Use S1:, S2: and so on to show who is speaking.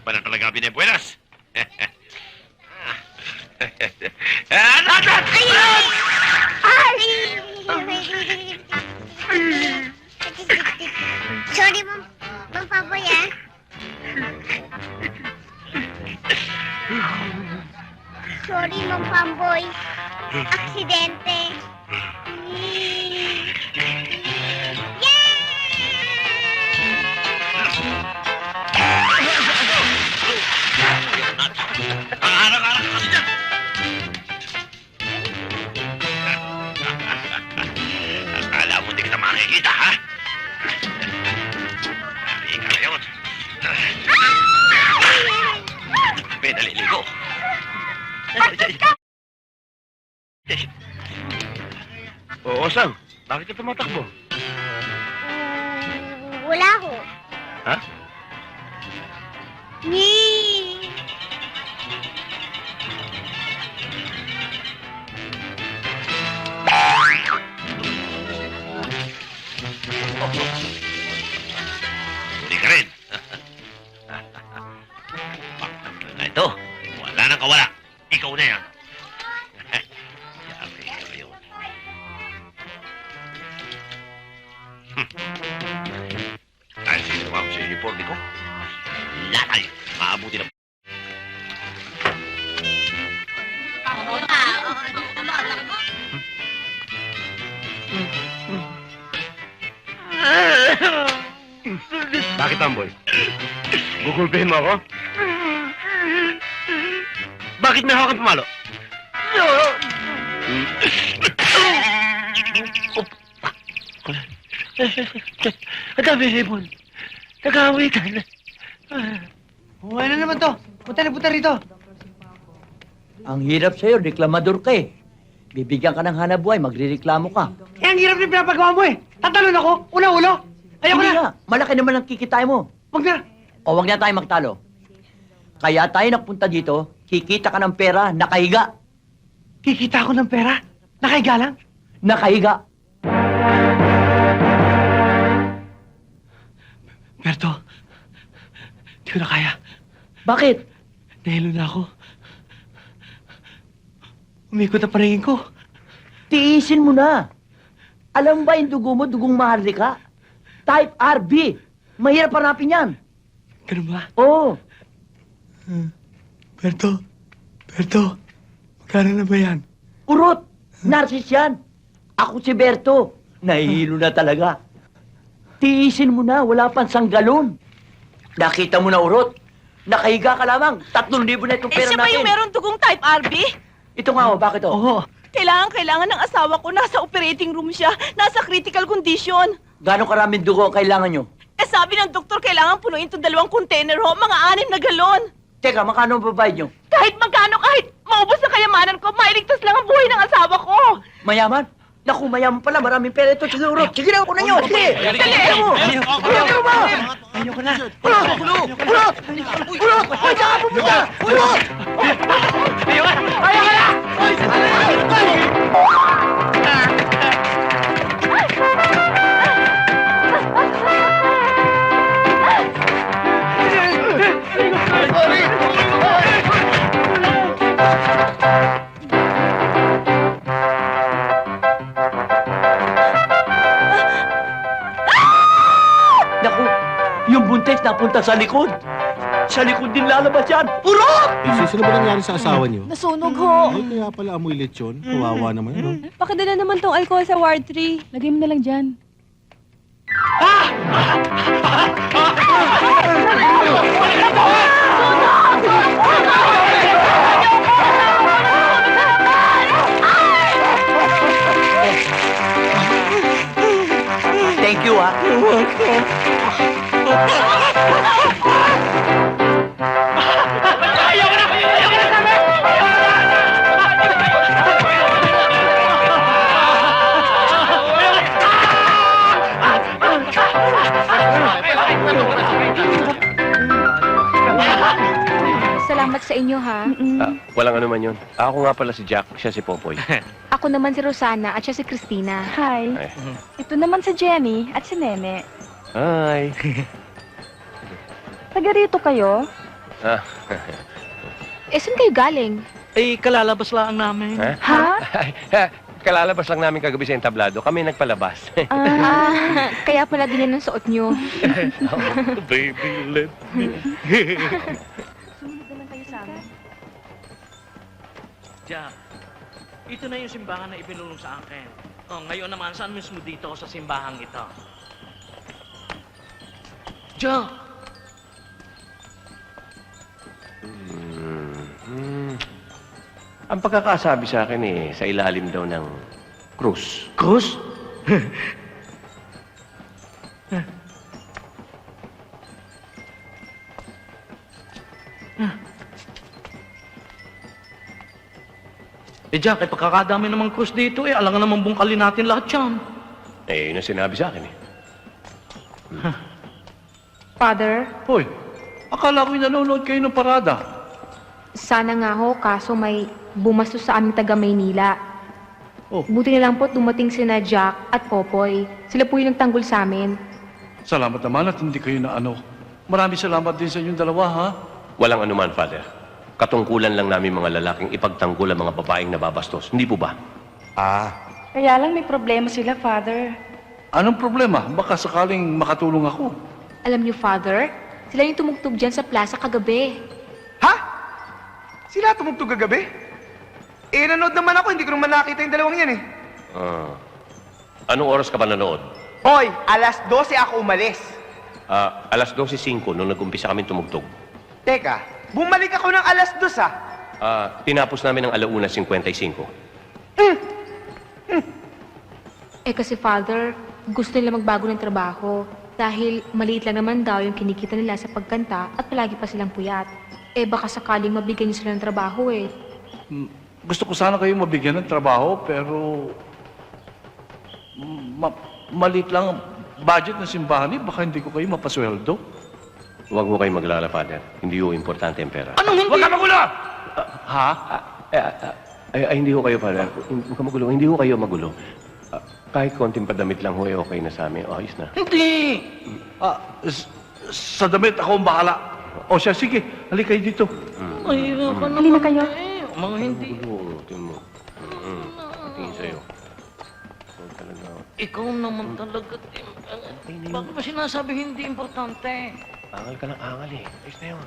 S1: pa na talaga binebuenas.
S2: Sorry, Mang Paboy, ah. Sorry, Mang Pamboy. Aksidente.
S1: Arak-arak kasi dyan. Akala mo di kita makikita, ha? Ika na yun. May naliligo. Oo, Sam. Bakit ka tumatakbo?
S2: Wala ho.
S1: Ha? Huli ka rin. Na ito, wala nang kawala. Ikaw na yan. Yari ka ngayon. Dahil sinuha ko sa uniform ko, lahat ay maabuti na.
S3: Bakit, Amboy? Gugulpihin mo ako? Bakit may hawak ang pumalo?
S4: Ang dami hipon. Nag-aawitan.
S5: Ano naman to? Punta rito.
S4: Ang hirap sa'yo, reklamador ka eh. Bibigyan ka ng hanapbuhay, magrereklamo ka.
S5: Eh, ang hirap na pinapagawa mo eh. Tatalon ako, una-ulo. Ayoko
S4: Hindi
S5: na.
S4: na, malaki naman ang kikitay mo.
S5: Wag na.
S4: O wag na tayo magtalo. Kaya tayo nagpunta dito, kikita ka ng pera, nakahiga.
S5: Kikita ako ng pera. Nakahiga lang.
S4: Nakahiga.
S5: Berto, di ko na kaya.
S4: Bakit?
S5: Nahilo na ako. Umikot ang paningin ko.
S4: Tiisin mo na. Alam ba yung dugo mo, dugong maharlika? Type RB. Mahirap hanapin yan.
S5: Ganun ba?
S4: Oo.
S5: Berto, magkano na ba yan?
S4: Urot. Narsis yan. Ako si Berto. Nahihilo na talaga. Tiisin mo na, wala pang sanggalon. Nakita mo na, Urot. Nakahiga ka lamang. 3,000 na itong pera
S6: siya ba
S4: natin.
S6: yung meron dugong type RB?
S4: Ito nga, bakit oh?
S5: Oo.
S6: Kailangan ng asawa ko. Nasa operating room siya. Nasa critical condition.
S4: Gano'ng karaming dugo ang kailangan nyo?
S6: Eh sabi ng doktor, kailangan punuin itong 2 container ho. Mga 6 na galon.
S4: Teka, magkano ang babayad nyo?
S6: Kahit magkano, kahit maubos ang kayamanan ko, mailigtas lang ang buhay ng asawa ko.
S4: Mayaman? Naku, mayaman pala. Maraming pera ito. Sige, Urot. Sige na, kunan nyo. Sige.
S6: Dali.
S4: Sige mo. Sige mo.
S5: Ayoko na.
S4: Urot! Urot! Ay, saan ka pupunta? Urot!
S5: Ayoko na!
S4: Naku, yung buntis napunta sa likod. Sa likod din lalabas yan. Urot!
S7: Sis, ano ba nangyari sa asawa niyo?
S6: Nasunog ho.
S7: Ay, kaya pala amoy lechon. Kawawa naman, ano?
S6: Pakidala naman tong alcohol sa Ward 3. Lagay mo na lang dyan.
S4: Thank you, ah.
S8: Salamat sa inyo, ha?
S3: Walang ano man yun. Ako nga pala si Jack, siya si Popoy.
S8: Ako naman si Rosana at siya si Christina.
S6: Hi.
S3: Ay.
S6: Ito naman si Jenny at si Nene.
S3: Hi.
S6: Taga rito kayo?
S3: Ah,
S8: Saan kayo galing?
S5: Eh, kalalabas lang namin.
S3: ha?
S8: Ha?
S3: Kalalabas lang namin kagabi sa entablado. Kami nagpalabas.
S8: Kaya pala din yan ang suot nyo.
S5: Baby, let me.
S6: Sumunod naman kayo sa amin.
S5: Jack, ito na yung simbahan na ibinulong sa akin. Oh, ngayon naman, saan mismo dito sa simbahang ito? Jack!
S3: Ang pagkakasabi sa akin sa ilalim daw ng krus.
S5: Cruz? Jack, pagkakadami namang krus dito alangan naman bungkalin natin lahat yan.
S3: Yun ang sinabi sa akin
S8: Father,
S5: Hoy, akala ko'y nanonood kayo ng parada.
S8: sana nga ho, kaso may bumastos sa aming taga Maynila.
S5: Oh.
S8: Buti na lang po dumating sina Jack at Popoy. Sila po yung nagtanggol sa amin.
S5: Salamat naman at hindi kayo na ano. Maraming salamat din sa inyong dalawa, ha?
S3: Walang anuman, Father. Katungkulan lang namin mga lalaking ipagtanggol ang mga babaeng nababastos. Hindi po ba?
S6: Kaya lang may problema sila, Father.
S5: Anong problema? Baka sakaling makatulong ako.
S8: Alam niyo, Father, sila yung tumugtog dyan sa plaza kagabi.
S9: Ha? Sila tumugtog kagabi? Eh, nanood naman ako. Hindi ko naman nakita yung dalawang yan eh.
S3: Anong oras ka ba nanood?
S9: Hoy, alas 12 ako umalis.
S3: Alas 12:05 nung nag-umpisa kami tumugtog.
S9: Teka, bumalik ako ng alas 2 ah.
S3: Tinapos namin ng 1:55.
S8: Kasi, Father, gusto nila magbago ng trabaho. Dahil maliit lang naman daw yung kinikita nila sa pagkanta at palagi pa silang puyat. Baka sakaling mabigyan niyo sila ng trabaho
S5: Gusto ko sana kayo mabigyan ng trabaho, pero... maliit lang ang budget ng simbahan baka hindi ko kayo mapasweldo.
S3: Huwag mo kayong maglala, Father. Hindi ho importante ang pera.
S5: Anong hindi?
S9: Huwag ka magulo!
S5: Ha?
S3: Hindi ho kayo, Father. Huwag ka magulo. Hindi ho kayo magulo. Kahit konting padamit lang ho, okay na sa amin. Ayos na.
S5: Hindi! Sa damit ako ang bahala. O siya, sige. Halika kayo dito. Ay, ka naman.
S8: Halina kayo.
S5: Mga hindi.
S3: Magulo. Tingin mo. Tingin sa'yo. Huwag talaga.
S5: Ikaw naman talaga. Bakit ba sinasabi hindi importante?
S3: Angal ka ng angal eh. Ayos na yun.